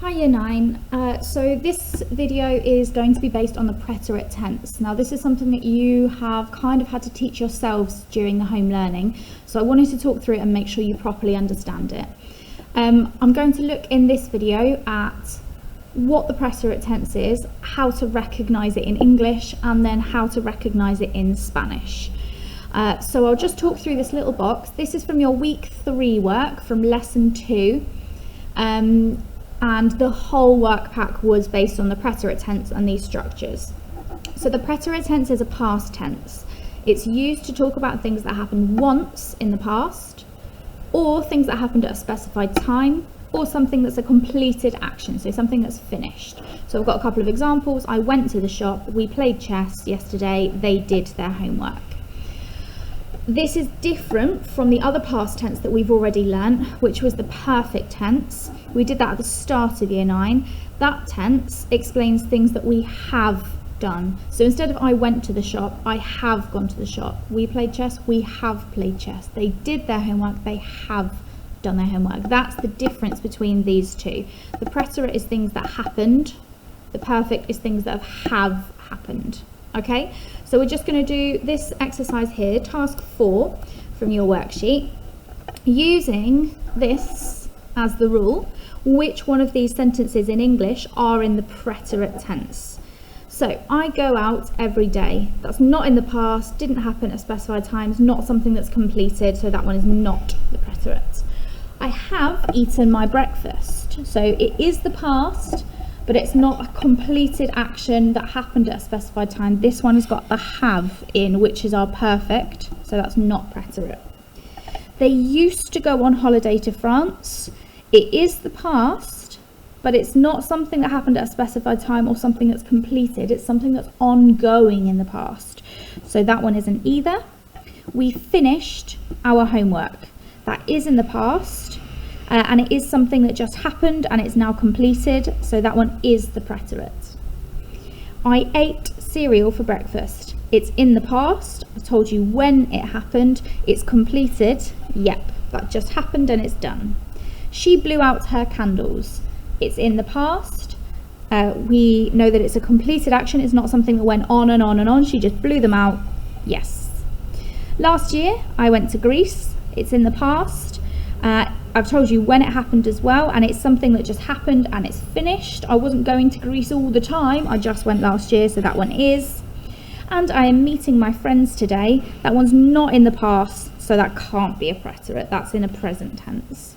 Hi Year 9, so this video is going to be based on the preterite tense. Now this is something that you have kind of had to teach yourselves during the home learning, so I wanted to talk through it and make sure you properly understand it. I'm going to look in this video at what the preterite tense is, how to recognise it in English, and then how to recognise it in Spanish. So I'll just talk through this little box. This is from your week 3 work from lesson 2. And the whole work pack was based on the preterite tense and these structures. So the preterite tense is a past tense. It's used to talk about things that happened once in the past, or things that happened at a specified time, or something that's a completed action, so something that's finished. So I've got a couple of examples. I went to the shop, we played chess yesterday, they did their homework. This is different from the other past tense that we've already learnt, which was the perfect tense. We did that at the start of Year 9. That tense explains things that we have done. So instead of I went to the shop, I have gone to the shop. We played chess, we have played chess. They did their homework, they have done their homework. That's the difference between these two. The preterite is things that happened. The perfect is things that have happened. Okay, so we're just going to do this exercise here, task 4 from your worksheet, using this as the rule. Which one of these sentences in English are in the preterite tense? So I go out every day. That's not in the past, didn't happen at specified times, not something that's completed, so that one is not the preterite. I have eaten my breakfast. So it is the past, but it's not a completed action that happened at a specified time. This one has got the have in, which is our perfect, so that's not preterite. They used to go on holiday to France. It is the past, but it's not something that happened at a specified time or something that's completed. It's something that's ongoing in the past. So that one isn't either. We finished our homework. That is in the past. And it is something that just happened and it's now completed, so that one is the preterite. I ate cereal for breakfast. It's in the past. I told you when it happened. It's completed. Yep, that just happened and it's done. She blew out her candles. It's in the past. We know that it's a completed action. It's not something that went on and on and on. She just blew them out. Yes. Last year, I went to Greece. It's in the past. I've told you when it happened as well, and it's something that just happened and it's finished. I wasn't going to Greece all the time, I just went last year, so that one is. And I am meeting my friends today. That one's not in the past, so that can't be a preterite, that's in a present tense.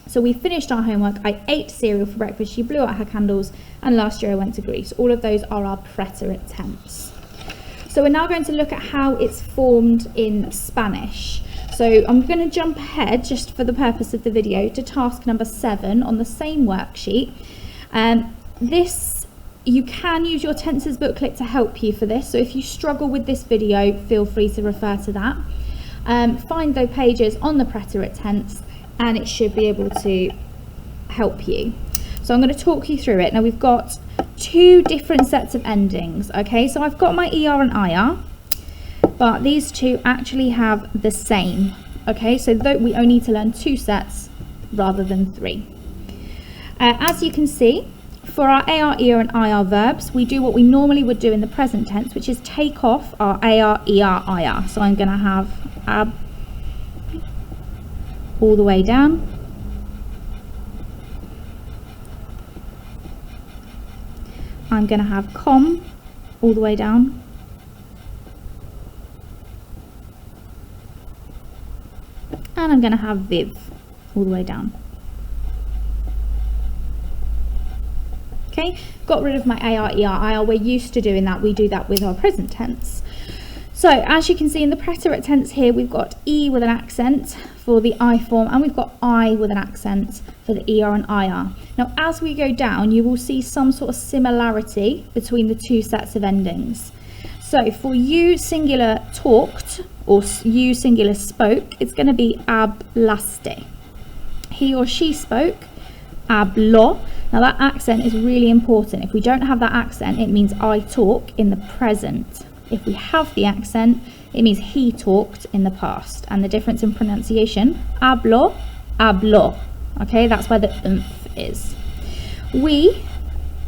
So we finished our homework, I ate cereal for breakfast, she blew out her candles, and last year I went to Greece. All of those are our preterite tense. So we're now going to look at how it's formed in Spanish. So I'm going to jump ahead, just for the purpose of the video, to task number 7 on the same worksheet. You can use your tenses booklet to help you for this, so if you struggle with this video, feel free to refer to that. Find those pages on the preterite tense and it should be able to help you. So I'm going to talk you through it. Now we've got 2 different sets of endings, okay? So I've got my ER and IR. But these two actually have the same, okay? So we only need to learn 2 sets rather than 3. As you can see, for our AR, ER and IR verbs, we do what we normally would do in the present tense, which is take off our AR, ER, IR. So I'm going to have ab all the way down. I'm going to have com all the way down. And I'm going to have viv all the way down. Okay, got rid of my AR, ER, IR. We're used to doing that. We do that with our present tense. So as you can see in the preterite tense here, we've got E with an accent for the I form, and we've got I with an accent for the ER and IR. Now as we go down, you will see some sort of similarity between the 2 sets of endings. So for you singular talked, or you singular spoke, it's going to be hablaste. He or she spoke, habló. Now that accent is really important. If we don't have that accent, it means I talk in the present. If we have the accent, it means he talked in the past. And the difference in pronunciation, habló, habló. Okay, that's where the oomph is. We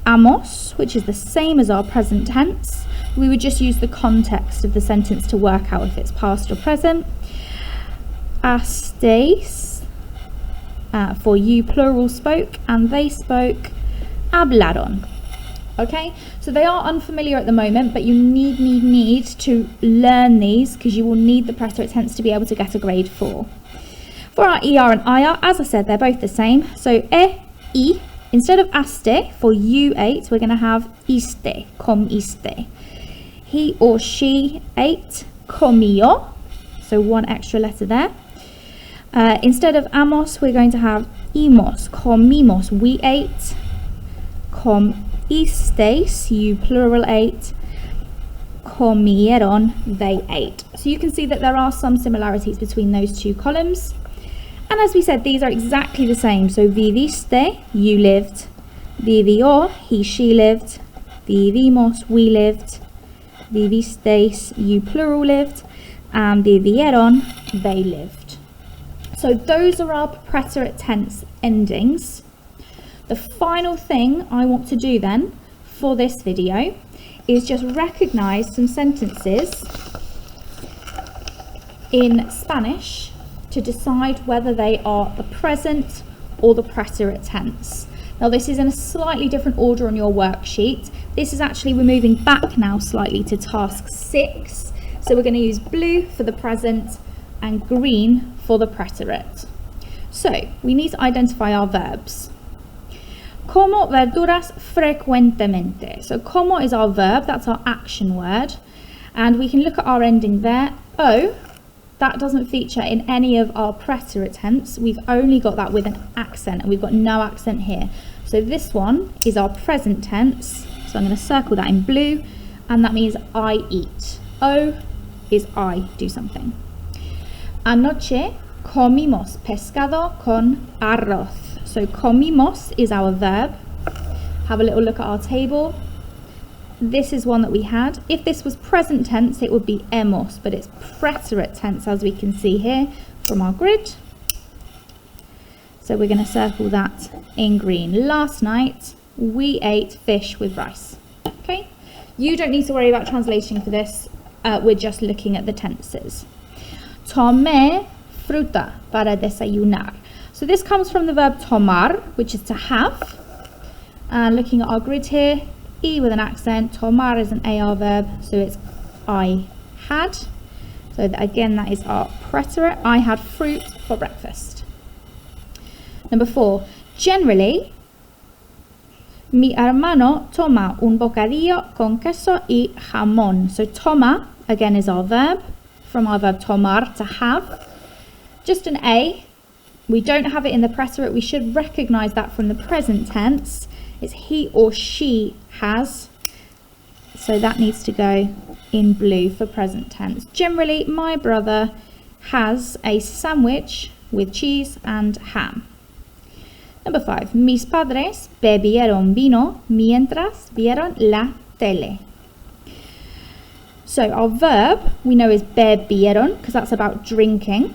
amos, which is the same as our present tense. We would just use the context of the sentence to work out if it's past or present. Asteis, for you plural spoke, and they spoke. Hablaron. Okay, so they are unfamiliar at the moment, but you need to learn these because you will need the preterite tense to be able to get a grade 4. For our ER and IR, as I said, they're both the same. So I, instead of aste, for you ate, we're going to have iste, com iste. He or she ate, comió, so one extra letter there. Instead of amos, we're going to have imos, comimos, we ate, comisteis, you plural ate, comieron, they ate. So you can see that there are some similarities between those two columns. And as we said, these are exactly the same. So viviste, you lived, vivió, he, she lived, vivimos, we lived, vivisteis, you plural lived, and vivieron, they lived. So those are our preterite tense endings. The final thing I want to do then for this video is just recognize some sentences in Spanish to decide whether they are the present or the preterite tense. Now this is in a slightly different order on your worksheet. This is actually, we're moving back now slightly to task 6. So we're going to use blue for the present and green for the preterite. So we need to identify our verbs. Como verduras frecuentemente. So como is our verb, that's our action word. And we can look at our ending there. O, that doesn't feature in any of our preterite tense. We've only got that with an accent, and we've got no accent here. So this one is our present tense. So I'm going to circle that in blue, and that means I eat. O is I do something. Anoche comimos pescado con arroz. So comimos is our verb. Have a little look at our table. This is one that we had. If this was present tense, it would be hemos, but it's preterite tense, as we can see here from our grid. So we're going to circle that in green. Last night, we ate fish with rice. Okay, you don't need to worry about translation for this. We're just looking at the tenses. Tomé fruta para desayunar. So this comes from the verb tomar, which is to have. And looking at our grid here, E with an accent, tomar is an AR verb, so it's I had. So again, that is our preterite. I had fruit for breakfast. Number 4, generally, mi hermano toma un bocadillo con queso y jamón. So toma, again, is our verb, from our verb tomar, to have. Just an A. We don't have it in the preterite. We should recognize that from the present tense. It's he or she has. So that needs to go in blue for present tense. Generally, my brother has a sandwich with cheese and ham. Number 5. Mis padres bebieron vino mientras vieron la tele. So our verb we know is bebieron, because that's about drinking.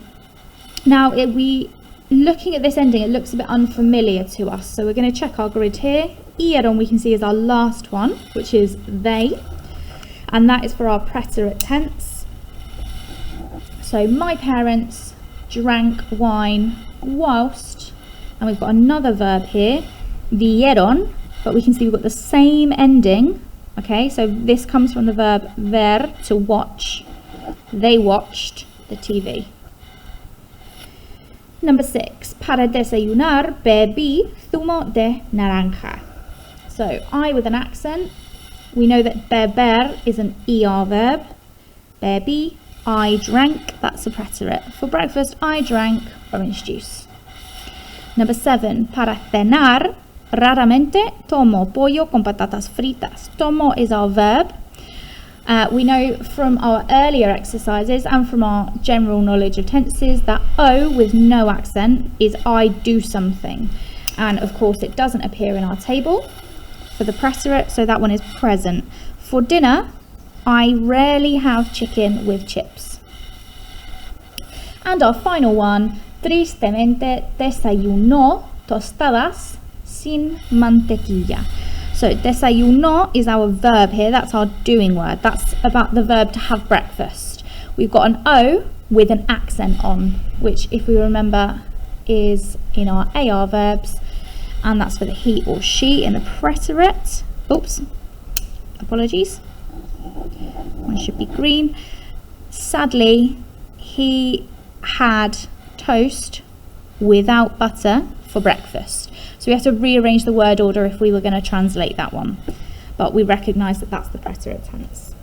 Now, looking at this ending, it looks a bit unfamiliar to us. So we're going to check our grid here. Ieron we can see is our last one, which is they. And that is for our preterite tense. So my parents drank wine whilst, and we've got another verb here, vieron, but we can see we've got the same ending. Okay, so this comes from the verb ver, to watch. They watched the TV. Number 6, para desayunar bebí zumo de naranja. So I with an accent, we know that beber is an ER verb. Bebí, I drank, that's a preterite. For breakfast, I drank orange juice. Number 7, para cenar, raramente tomo pollo con patatas fritas. Tomo is our verb. We know from our earlier exercises and from our general knowledge of tenses that O with no accent is I do something. And of course it doesn't appear in our table for the preterite, so that one is present. For dinner, I rarely have chicken with chips. And our final one, tristemente desayunó tostadas sin mantequilla. So desayunó is our verb here, that's our doing word. That's about the verb to have breakfast. We've got an O with an accent on, which if we remember is in our AR verbs, and that's for the he or she in the preterite. Oops, apologies. One should be green. Sadly, he had toast without butter for breakfast. So we have to rearrange the word order if we were going to translate that one. But we recognise that that's the preterite tense.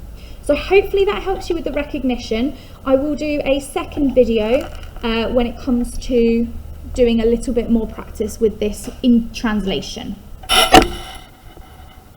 So hopefully that helps you with the recognition. I will do a second video when it comes to doing a little bit more practice with this in translation.